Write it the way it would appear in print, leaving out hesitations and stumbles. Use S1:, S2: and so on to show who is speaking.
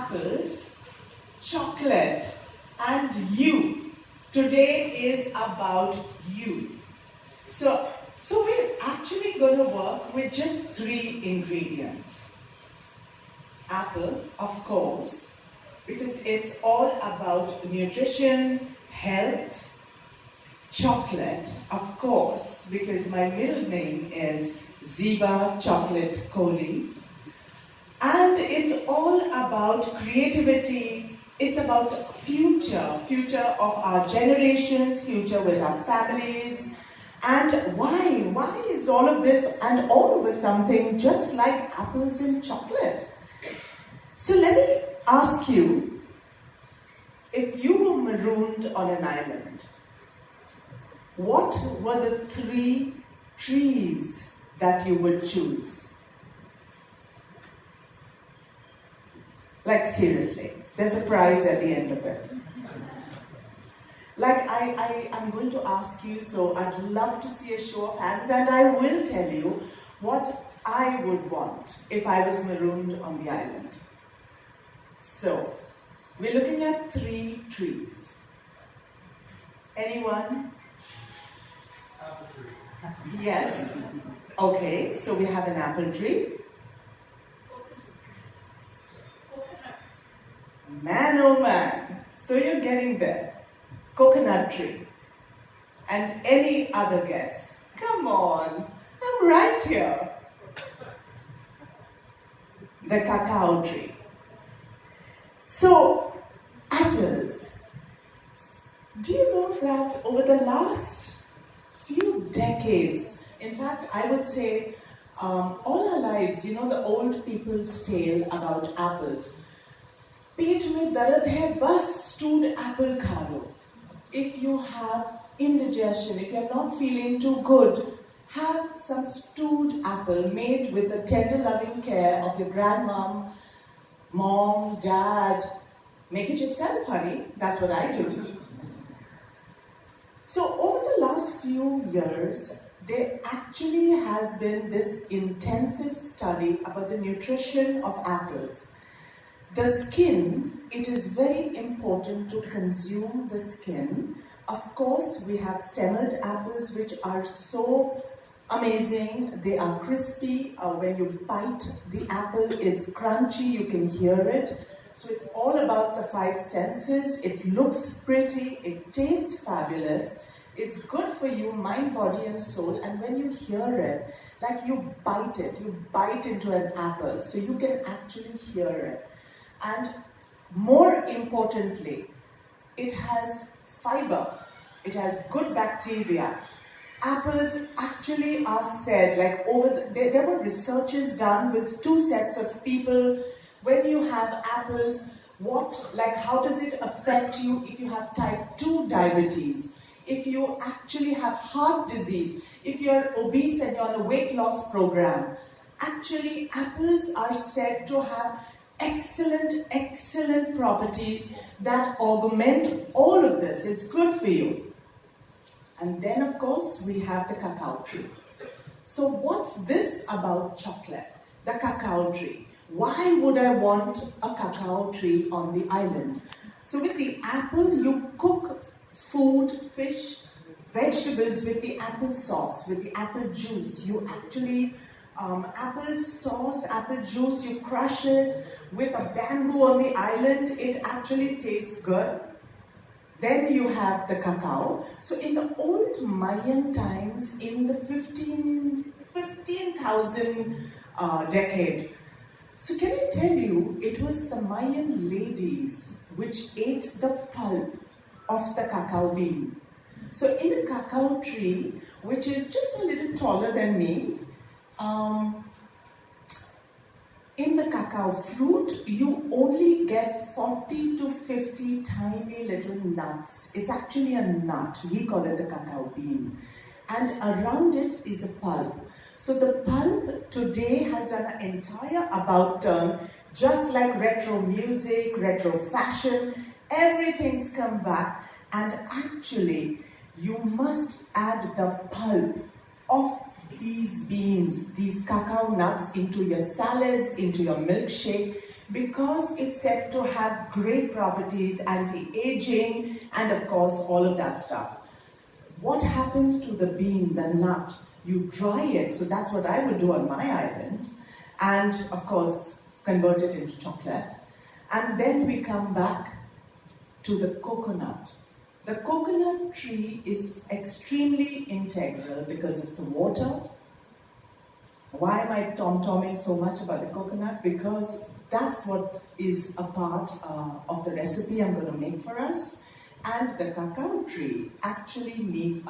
S1: apples, chocolate, and you. Today is about you. So we're actually going to work with just 3 ingredients. Apple, of course, because it's all about nutrition, health. Chocolate, of course, because my middle name is Zeba Chocolate Kohli. And it's all about creativity. It's about future of our generations, future with our families. And why is all of this and all with something just like apples and chocolate? So let me ask you, if you were marooned on an island, what were the 3 trees that you would choose? Like seriously, there's a prize at the end of it. Like I'm going to ask you, so I'd love to see a show of hands, and I will tell you what I would want if I was marooned on the island. So, we're looking at 3 trees. Anyone?
S2: Apple tree.
S1: Yes. Okay, so we have an apple tree. Man, oh man. So you're getting there. Coconut tree. And any other guess? Come on, I'm right here. The cacao tree. So, apples. Do you know that over the last few decades, in fact, I would say all our lives, you know the old people's tale about apples. पेट में दर्द है बस stewed apple खा लो. If you have indigestion, if you're not feeling too good, have some stewed apple made with the tender loving care of your grandmom, mom, dad. Make it yourself, honey. That's what I do. So over the last few years, there actually has been this intensive study about the nutrition of apples. The skin, it is very important to consume the skin. Of course, we have stemmed apples which are so amazing. They are crispy. When you bite the apple, it's crunchy. You can hear it. So it's all about the 5 senses. It looks pretty. It tastes fabulous. It's good for you, mind, body, and soul. And when you hear it, like you bite into an apple, so you can actually hear it. And more importantly, it has fiber. It has good bacteria. Apples actually are said, like there were researches done with 2 sets of people. When you have apples, how does it affect you if you have type 2 diabetes? If you actually have heart disease, if you're obese and you're on a weight loss program, actually apples are said to have excellent properties that augment all of this. It's good for you. And then of course we have the cacao tree. So what's this about chocolate? The cacao tree. Why would I want a cacao tree on the island? So with the apple you cook food, fish, vegetables with the apple sauce, with the apple juice. You actually apple sauce, apple juice, you crush it with a bamboo on the island, it actually tastes good. Then you have the cacao. So in the old Mayan times, in the 15,000 decade, so can I tell you, it was the Mayan ladies which ate the pulp of the cacao bean. So in a cacao tree, which is just a little taller than me, in the cacao fruit, you only get 40 to 50 tiny little nuts. It's actually a nut. We call it the cacao bean. And around it is a pulp. So the pulp today has done an entire about turn, just like retro music, retro fashion, everything's come back. And actually, you must add the pulp of these beans, these cacao nuts into your salads, into your milkshake. because it's said to have great properties, anti-aging, and of course all of that stuff. What happens to the bean, the nut? You dry it, so that's what I would do on my island, and of course convert it into chocolate. And then we come back to the coconut. The coconut tree is extremely integral because of the water. Why am I tom-tomming so much about the coconut? Because that's what is a part of the recipe I'm going to make for us. And the cacao tree actually needs a